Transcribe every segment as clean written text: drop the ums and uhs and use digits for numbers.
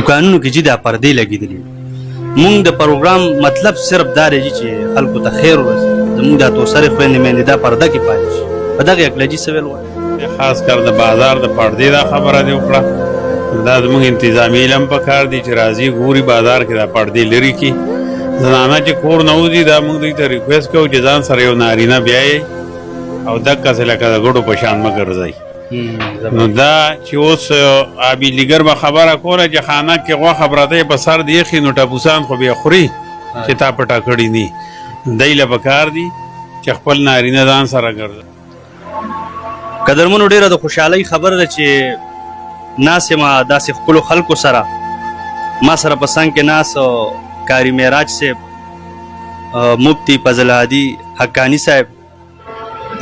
دکانونو کې چې دا پردې لګېدلې مونږ د پروګرام مطلب صرف دا دی چې خلکو ته خیر ورسي زمونږ دا توسرې خویندې میندې دا پرده کې پاتې شي په دغه اکلجي څه ویل غواړي خاص کر د بازار د پردې دا خبره دې وکړه دا زموږ انتظامي علم په کار دی چې راځي ګوري بازار کې دا پردې لرې کړي زنانه چې کور نه وځي دا موږ دوی ته ریکویسټ کوو چې ځان سره یو نارینه بیایي او دقسې لکه د ګوډو په شان مه ګرځئ نو دا چې اوس آبي لیګر به خبره کوله چې خانه کې غوښه پرته یې په سر د ایښي نو ټپوسان خو بیا خوري چې تا پټه کړي دي دی له پکار دي چې خپل نارینه ځان سره ګرځي قدرمنو ډېره د خوشحالۍ خبره ده چې ناست یم داسې ښکلو خلکو سره ما سره په څنګ کې ناست قاري معراج صاحب مفتی فضل هادي حقاني صاحب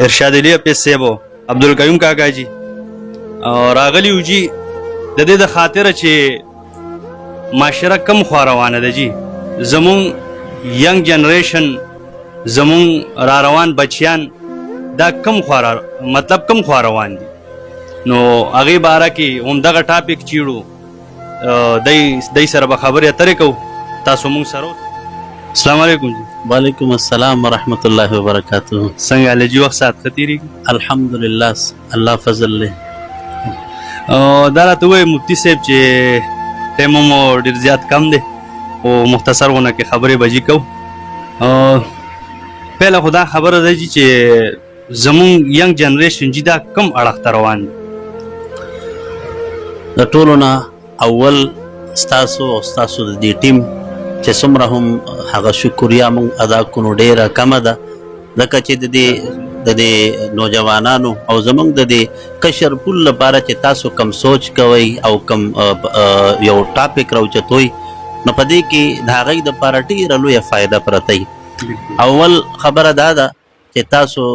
ارشاد علي حفیظ صاحب عبدالقیوم کاکا جی راغلی و جی د دې د خاطره چې معاشره کم خوا روانه ده جی زمون ینګ جنریشن زمون را روان بچیان دا کم خوا مطلب کم خوا روان دي نو هغې باره کې همدغه ټاپک چیړو دی سره به خبرې اترې کوو تاسو مونږ سره السلام علیکم جی وعلیکم السلام ورحمۃ اللہ وبرکاتہ څنګه حال جی وخت ساعت ښه تېرېږي الحمدلله الله فضل دی دا راته ووایي مفتي صاحب چې ټایم مو ډېر زیات کم دی خو مختصر غونه کې خبرې به جي کوو پهله خو دا خبره ده جي چې زمونږ ینګ جنریشن جي دا کم اړخ ته روان دی د ټولو نه اول ستاسو او ستاسو د دې ټیم چې څومره هم هغه شکریا موږ ادا کړو ډېره کمه ده ځکه چې د دې نوجوانانو او زموږ د دې کشر پول لپاره چې تاسو کم سوچ کوئ او کم یو ټاپک راوچتوئ نو په دې کې د هغوی دپاره ډېره لویه فایده پرته وي اول خبره دا ده چې تاسو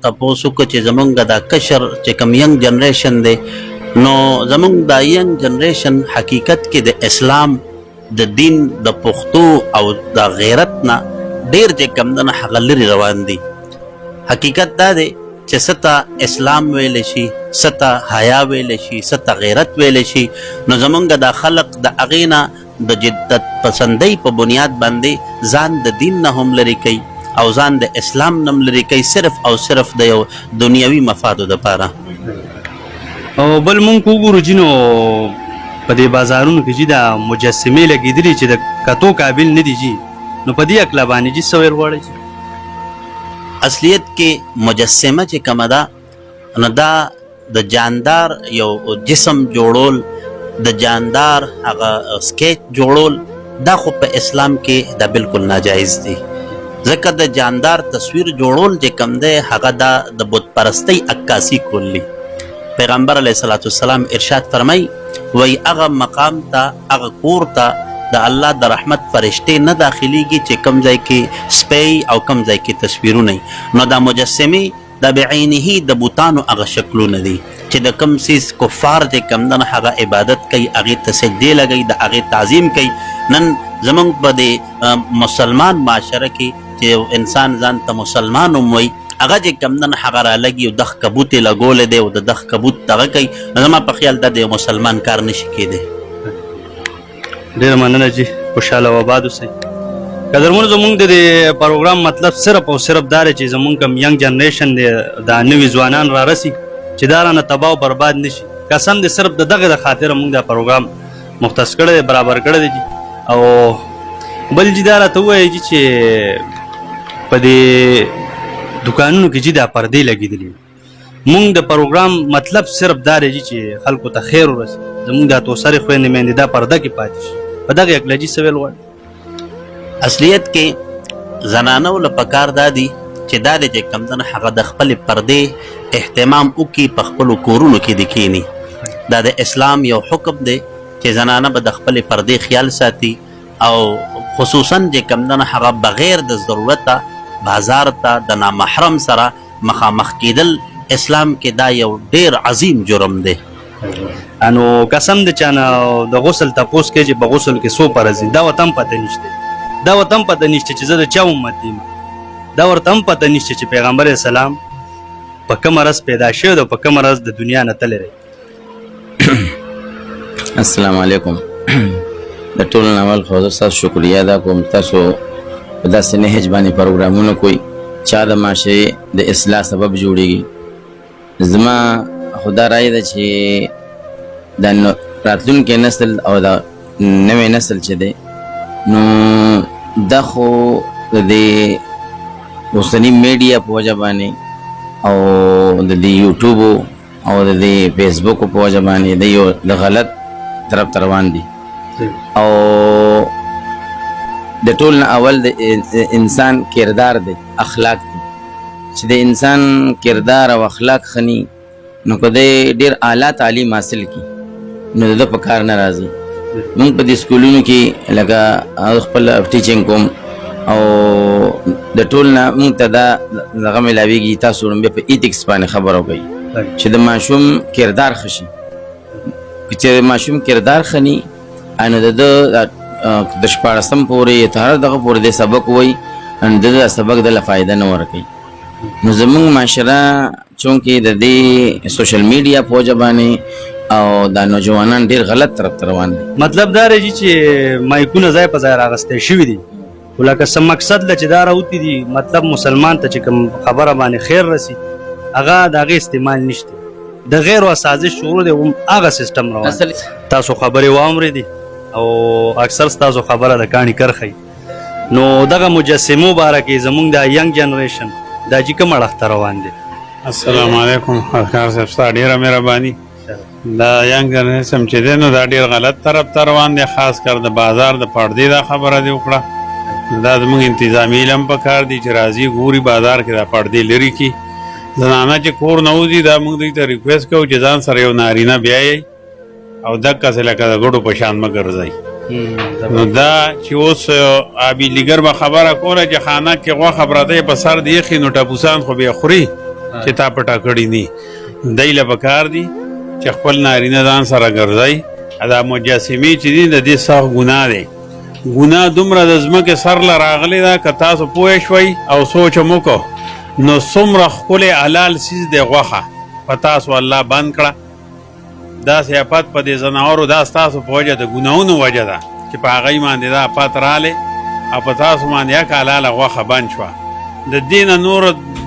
تپوس وکړو چې زموږ دا کشر چې کم ینګ جنریشن دی نو زموږ دا ینګ جنریشن حقیقت کې د اسلام د دین د پښتو او د غیرت نه ډېر چې کم ده نه هغه لرې روان دي حقیقت دا دی چې څه ته اسلام ویلی شي څه ته حیا ویلی شي څه ته غیرت ویلی شي نو زموږ دا خلق د هغې نه د جدت پسندۍ په بنیاد باندې ځان د دین نه هم لرې کوي او ځان د اسلام نه هم لرې کوي صرف او صرف د یو دنیوي مفادو دپاره او بل مونږ وګورو جي نو په دې بازارونو کې جي دا مجسمې لګېدلي چې د کتو قابل نه دي جي نو په دې هکله باندې جي څه ویل غواړئ اصلیت کې مجسمه چې کومه ده نو دا د جاندار یو جسم جوړول د جاندار هغه سکیچ جوړول دا خو په اسلام کې دا بالکل ناجایز دی ځکه د جاندار تصویر جوړول چې کوم دی هغه دا د بت پرستۍ عکاسي کولی پیغمبر علیه الصلاة والسلام ارشاد فرمای وی هغه مقام ته هغه کور ته د الله د رحمت فرشتې نه داخلیږي چې کم ځای کې سپی او کم ځای کې تصویرونه نو دا مجسمې د بعینه د بوتانو هغه شکلونه دي چې د کم سیز کفار چې کم دنه هغه عبادت کوي هغې ته سجدې لګوي د هغې تعظیم کوي نن زموږ په د مسلمان معاشره کې چې انسان ځان ته مسلمان هم وایي هغه چې کم دنه هغه رالګي او دغ کبوت یې لګولی دی او د دغ کبوت دغه کوي نو زما په خیال دا د یو مسلمان کار نشي کېدی ډېره مننه جي خوشحاله او آباد اوسئ قدرمنو زمونږ د دې پروګرام مطلب صرف او صرف دا دی چې زمونږ کم ینګ جنریشن دی دا نوي ځوانان را رسي چې دا رانه تباه او برباد نشي قسم دی صرف د دغه د خاطره مونږ دا پروګرام مختص کړی دی برابر کړی دی جي او بل جي دا راته ووایي جي چې په دې دکانونو کې جي دا پردې لګېدلي مونږ د پروګرام مطلب صرف دا دی چې خلکو ته خیر ورسي زمونږ دا توسرې خویندې میندې دا پرده کې پاتې شي په دغه هکله جي څه ویل غواړي اصلیت کې زنانو له پکار دا دي چې دا دی چې کوم دنه هغه د خپلې پردې اهتمام وکړي په خپلو کورونو کې دې کښېني دا د اسلام یو حکم دی چې زنانه به د خپلې پردې خیال ساتي او خصوصا چې کوم دنه هغه بغیر د ضرورته بازار ته د نامحرم سره مخامخ کېدل اسلام کې دا یو ډېر عظیم جرم دی انو قسم د چانه د غسل تپوس کې چې په غسل کې څو فرض دي دا ورته هم پته نشته دا ورته هم پته نشته چې زه د چا امت یم دا ورته هم پته نشته چې پیغمبر اسلام په کومه ورځ پیدا شوی او په کومه ورځ د دنیا نه تللی دی السلام علیکم د ټولو نه اول خو زه ستاسو شکریه ادا کوم. تاسو په داسې نهج باندې پروګرامونه کوئ چا د معاشرې د اصلاح سبب جوړېږي. زما خو دا رایه ده چې د راتلونکی نسل او د نوی نسل چې دی نو دا خو د دې اوسني میډیا په وجه باندې او د دې یوټیوب او د دې فیسبوک په وجه باندې د یو غلط طرف ته روان دي. او د ټول نه اول د انسان کردار دی، اخلاق دی. چې د انسان کردار او اخلاق خني نو که دی ډېر اعلی تعلیم حاصل کړي نو د ده په کار نه راځي. موږ په دې سکولونو کې لکه خپل ټیچینګ کوم او د ټول نه موږ ته دا دغه میلاویږي تاسو لومبې په ایتکس باندې خبره وکړئ چې د ماشوم کردار ښه شي. چې د ماشوم کردار ښه ني نو د ده د 14 پورې تر هر دغه پورې د سبق وایي نو د ده سبق دله فایده نه ورکوي. نو زموږ معاشره چونکې د دې سوشل میډیا په وجه باندې او دا نوجوانان ډېر غلط طرف ته روان دي. مطلب دا راشي چې مایکونه ځای په ځای راغستی شوي دي، خو لکه څه مقصد له چې دا راوتي دي مطلب مسلمان ته چې کوم خبره باندې خیر رسي هغه د هغې استعمال نشته. د غیر و سازش شروع دی هم هغه سیستم روان. تاسو خبرې واورېدې او اکثر ستاسو خبره د کاڼي کرښی. نو دغه مجسمو باره کې زموږ د ینګ جنریشن دا چې کوم اړخ ته روان دی؟ السلام علیکم خاکار صاحب، ستا ډېره مهرباني. دا ینګ جنریشن چې دی نو دا ډېر غلط طرف ته روان دی، خاص کر د بازار د پردې دا خبره دې وکړه. دا زموږ انتظامي علم په کار دی چې راځي ګوري بازار کې دا پردې لرې کړي. زنانه چې کور نه وځي دا موږ دوی ته ریکویسټ کوو چې ځان سره یو نارینه بیایئ او دقسې لکه د ګډو په شان مه ګرځئ. نو دا چې اوس آبي لیګر به خبره کوله چې خانه کې غوښه پرته یې په سر د ایښي نو ټپوسان خو بیا خوري چې تا پټه کړي ني. دی له په کار دي چې خپل نارینه ځان سره ګرځئ. دا مجسمې چې دي د دې سخت ګناه دی. ګناه دومره د ځمکې سر له راغلی ده که تاسو پوه شوئ او سوچ مو وکړو نو څومره ښکلی حلال څیز دی غوښه په تاسو الله بند کړه. داسې افت په دې ځناورو دا ستاسو په وجه د ګناهونو وجه ده چې په هغوی باندې دا افت رالی او په تاسو باندې یک حلاله غوښه بند شوه. د دې نه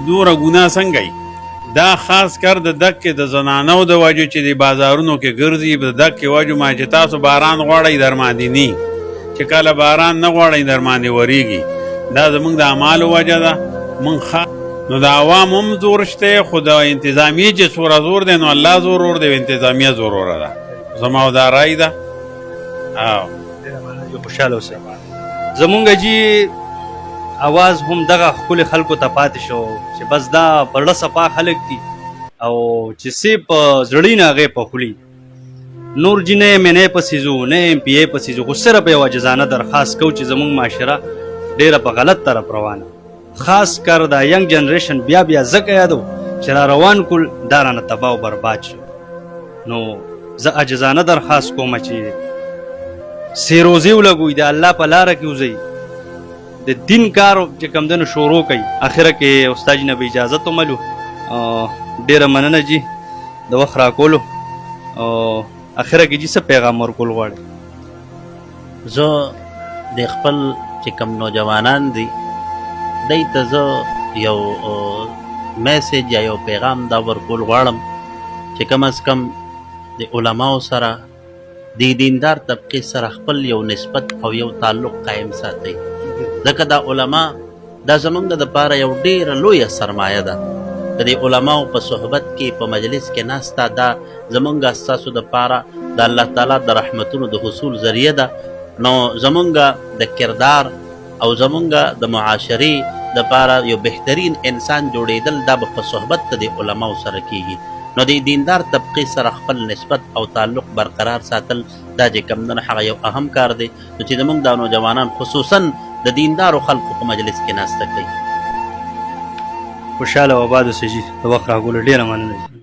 نوره ګناه څنګه وي؟ دا خاص کر د دکې د زنانو د وجه چې د بازارونو کې ګرځي د دکې وجه ما چې تاسو باران غواړئ در باندې ني، چې کله باران نه غواړئ در باندې ورېږي. دا زموږ د اعمالو وجه ده. موږ نو د عوام هم زور شته، خو د انتظامیې چې څومره زور دی نو الله زور ور دی او انتظامیه زوروره ده. زما دا رای ده. خوشحاله اوسئ. زمونږ جي اواز هم دغه ښکلي خلکو ته پاتې شو چې بس دا په زړه صفا خلک دي او چې څه په زړه نه هغې په خولي. نور جي نه MNA پسې ځو نه MPA پسې ځو، خو صرف یوه جزانه درخواست کوو چې زموږ معاشره ډېره په غلط طرف روانه، خاص کر دا ینګ جنریشن بیا ځکه یادو چې را روان کول دا رانه تباه او برباد شو. نو زه عاجزانه درخواست کوم چې سې روزې ولګوئ، د الله په لاره کې وځئ، د دین کار چې کوم دی نو شروع کوئ. اخره کې استاد جي نه به اجازت وملو. ډېره مننه جي د وخت راکولو. اخره کې جي څه پیغام ورکول غواړئ؟ زه د خپل چې کوم نوجوانان دي دی ته زه یو میسیج یا یو پیغام دا ورکول غواړم چې کم از کم د علماو سره د دیندار طبقې سره خپل یو نسبت او یو تعلق قایم ساتئ. ځکه دا علما دا زموږ دپاره یو ډېره لویه سرمایه ده. د دې علماو په صحبت کې په مجلس کې ناسته دا زموږ ستاسو دپاره د الله تعالی د رحمتونو د حصول ذریعه ده. نو زموږ د کردار او زموږ د معاشرې دپاره یو بهترین انسان جوړېدل دا به په صحبت د علماو سره کیږي. نو د دیندار طبقې سره خپل نسبت او تعلق برقرار ساتل دا چې کوم دی هغه یو اهم کار دی نو چې زموږ دا نوجوانان خصوصا د دیندارو خلکو په مجلس کې ناسته کوي. خوشحاله او آباد اوسئ جي. د وخت راکولو ډېره مننه.